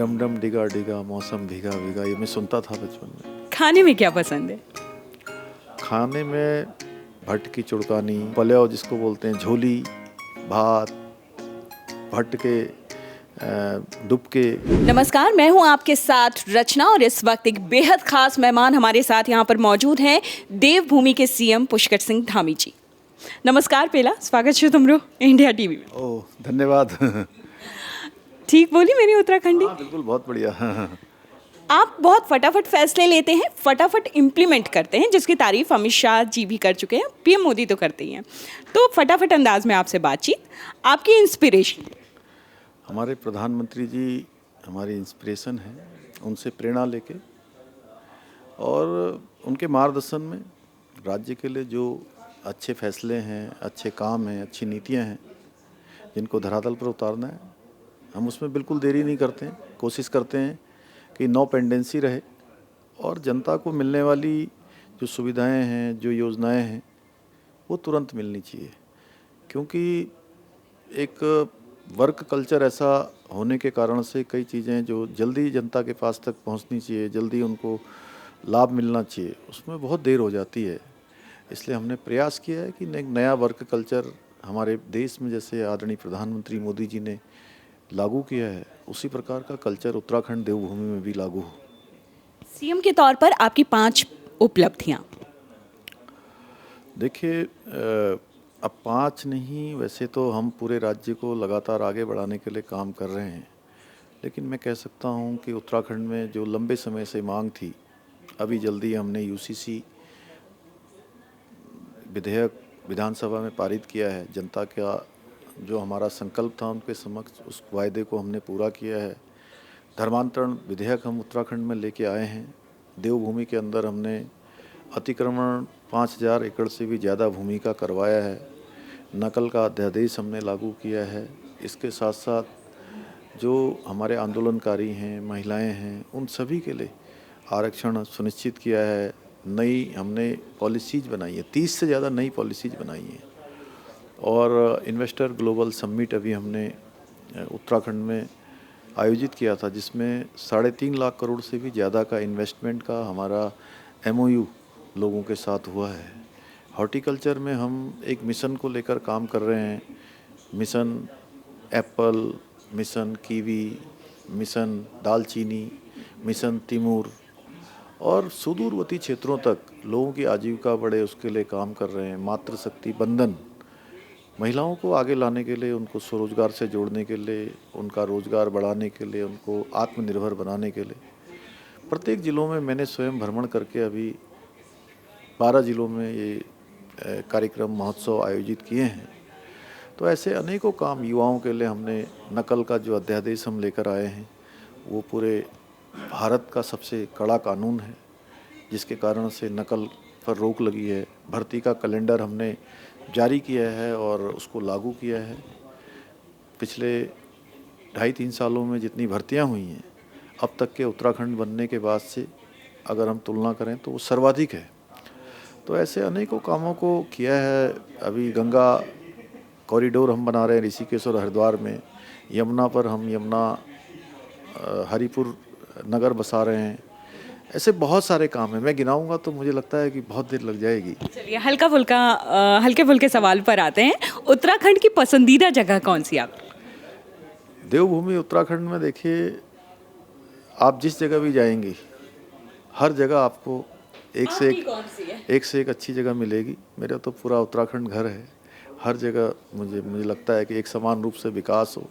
डम डम डिगा डिगा मौसम भीगा भीगा, ये मैं सुनता था बचपन में। खाने में क्या पसंद है? खाने में भट्ट की चुड़कानी, पलेव जिसको बोलते हैं, झोली, भात, भट्ट के दुबके। नमस्कार, मैं हूं आपके साथ रचना और इस वक्त एक बेहद खास मेहमान हमारे साथ यहां पर मौजूद हैं, देवभूमि के सीएम पुष्कर सिंह धामी जी। नमस्कार पहला, स्वागत है तुमरो इंडिया टीवी में। ओह, धन्यवाद। ठीक बोली मेरी उत्तराखंडी? हाँ, बिल्कुल, बहुत बढ़िया। आप बहुत फटाफट फैसले लेते हैं, फटाफट इम्प्लीमेंट करते हैं, जिसकी तारीफ अमित शाह जी भी कर चुके हैं, पीएम मोदी तो करते ही हैं। तो फटाफट अंदाज में आपसे बातचीत, आपकी इंस्पिरेशन। हमारे प्रधानमंत्री जी हमारी इंस्पिरेशन है, उनसे प्रेरणा लेके और उनके मार्गदर्शन में राज्य के लिए जो अच्छे फैसले हैं, अच्छे काम हैं, अच्छी नीतियां हैं, जिनको धरातल पर उतारना है, हम उसमें बिल्कुल देरी नहीं करते हैं। कोशिश करते हैं कि नो पेंडेंसी रहे और जनता को मिलने वाली जो सुविधाएं हैं, जो योजनाएं हैं, वो तुरंत मिलनी चाहिए। क्योंकि एक वर्क कल्चर ऐसा होने के कारण से कई चीज़ें जो जल्दी जनता के पास तक पहुंचनी चाहिए, जल्दी उनको लाभ मिलना चाहिए, उसमें बहुत देर हो जाती है। इसलिए हमने प्रयास किया है कि एक नया वर्क कल्चर हमारे देश में, जैसे आदरणीय प्रधानमंत्री मोदी जी ने लागू किया है, उसी प्रकार का कल्चर उत्तराखंड देवभूमि में भी लागू हो। सीएम के तौर पर आपकी 5 उपलब्धियां। देखिए, अब 5 नहीं, वैसे तो हम पूरे राज्य को लगातार आगे बढ़ाने के लिए काम कर रहे हैं, लेकिन मैं कह सकता हूं कि उत्तराखंड में जो लंबे समय से मांग थी, अभी जल्दी हमने यूसीसी विधेयक विधानसभा में पारित किया है। जनता का जो हमारा संकल्प था उनके समक्ष, उस वायदे को हमने पूरा किया है। धर्मांतरण विधेयक हम उत्तराखंड में लेके आए हैं। देवभूमि के अंदर हमने अतिक्रमण 5000 एकड़ से भी ज़्यादा भूमि का करवाया है। नकल का अध्यादेश हमने लागू किया है। इसके साथ साथ जो हमारे आंदोलनकारी हैं, महिलाएं हैं, उन सभी के लिए आरक्षण सुनिश्चित किया है। नई हमने पॉलिसीज़ बनाई है, 30 से ज़्यादा नई पॉलिसीज़ बनाई हैं। और इन्वेस्टर ग्लोबल समिट अभी हमने उत्तराखंड में आयोजित किया था, जिसमें 3.5 लाख करोड़ से भी ज़्यादा का इन्वेस्टमेंट का हमारा एमओयू लोगों के साथ हुआ है। हॉर्टिकल्चर में हम एक मिशन को लेकर काम कर रहे हैं। Mission Apple, mission kiwi, mission दालचीनी, मिशन तिमूर, और सुदूरवर्ती क्षेत्रों तक लोगों की आजीविका बढ़े, उसके लिए काम कर रहे हैं। मातृशक्ति बंधन, महिलाओं को आगे लाने के लिए, उनको स्वरोजगार से जोड़ने के लिए, उनका रोजगार बढ़ाने के लिए, उनको आत्मनिर्भर बनाने के लिए प्रत्येक ज़िलों में मैंने स्वयं भ्रमण करके अभी 12 ज़िलों में ये कार्यक्रम महोत्सव आयोजित किए हैं। तो ऐसे अनेकों काम युवाओं के लिए हमने, नकल का जो अध्यादेश हम लेकर आए हैं, वो पूरे भारत का सबसे कड़ा कानून है, जिसके कारण से नकल पर रोक लगी है। भर्ती का कैलेंडर हमने जारी किया है और उसको लागू किया है। पिछले 2.5-3 सालों में जितनी भर्तियां हुई हैं, अब तक के उत्तराखंड बनने के बाद से अगर हम तुलना करें तो वो सर्वाधिक है। तो ऐसे अनेकों कामों को किया है। अभी गंगा कॉरिडोर हम बना रहे हैं ऋषिकेश और हरिद्वार में। यमुना पर हम हरिपुर नगर बसा रहे हैं। ऐसे बहुत सारे काम हैं, मैं गिनाऊंगा तो मुझे लगता है कि बहुत देर लग जाएगी। चलिए हल्के फुल्के सवाल पर आते हैं। उत्तराखंड की पसंदीदा जगह कौन सी आप? देवभूमि उत्तराखंड में देखिए, आप जिस जगह भी जाएंगी, हर जगह आपको कौन सी है? एक से एक अच्छी जगह मिलेगी। मेरा तो पूरा उत्तराखंड घर है। हर जगह मुझे लगता है कि एक समान रूप से विकास हो,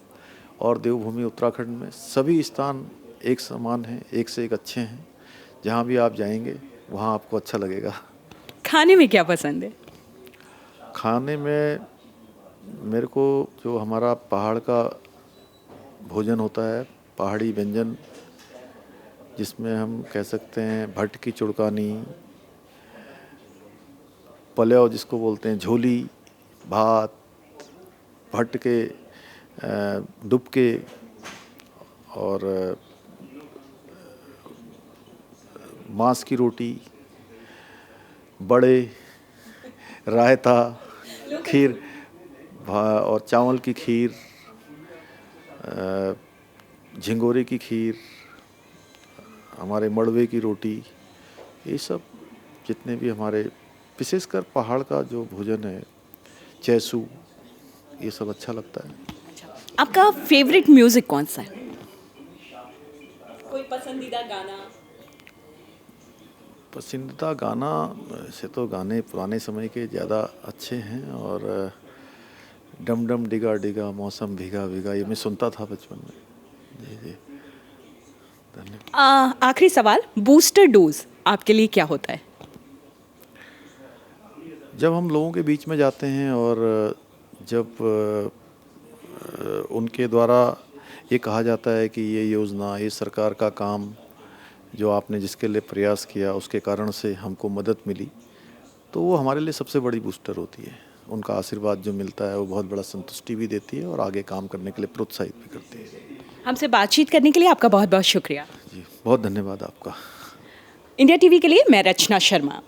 और देवभूमि उत्तराखंड में सभी स्थान एक समान हैं, एक से एक अच्छे हैं। जहाँ भी आप जाएंगे वहाँ आपको अच्छा लगेगा। खाने में क्या पसंद है? खाने में मेरे को जो हमारा पहाड़ का भोजन होता है, पहाड़ी व्यंजन, जिसमें हम कह सकते हैं भट्ट की चुड़कानी, पलेव जिसको बोलते हैं, झोली, भात, भट्ट के दुबके, और मांस की रोटी, बड़े, रायता, खीर, और चावल की खीर, झिंगोरे की खीर, हमारे मड़वे की रोटी, ये सब जितने भी हमारे विशेषकर पहाड़ का जो भोजन है, चैसू, ये सब अच्छा लगता है। आपका फेवरेट म्यूजिक कौन सा है? कोई पसंदीदा गाना? पसंदीदा गाना से तो गाने पुराने समय के ज़्यादा अच्छे हैं, और डम डम डिगा डिगा मौसम भीगा भीगा, ये मैं सुनता था बचपन में। जी जी, धन्यवाद। आखिरी सवाल, बूस्टर डोज आपके लिए क्या होता है? जब हम लोगों के बीच में जाते हैं और जब उनके द्वारा ये कहा जाता है कि ये योजना, ये सरकार का काम जो आपने जिसके लिए प्रयास किया उसके कारण से हमको मदद मिली, तो वो हमारे लिए सबसे बड़ी बूस्टर होती है। उनका आशीर्वाद जो मिलता है वो बहुत बड़ा संतुष्टि भी देती है और आगे काम करने के लिए प्रोत्साहित भी करती है। हमसे बातचीत करने के लिए आपका बहुत बहुत शुक्रिया। जी, बहुत धन्यवाद आपका। इंडिया टीवी के लिए मैं रचना शर्मा।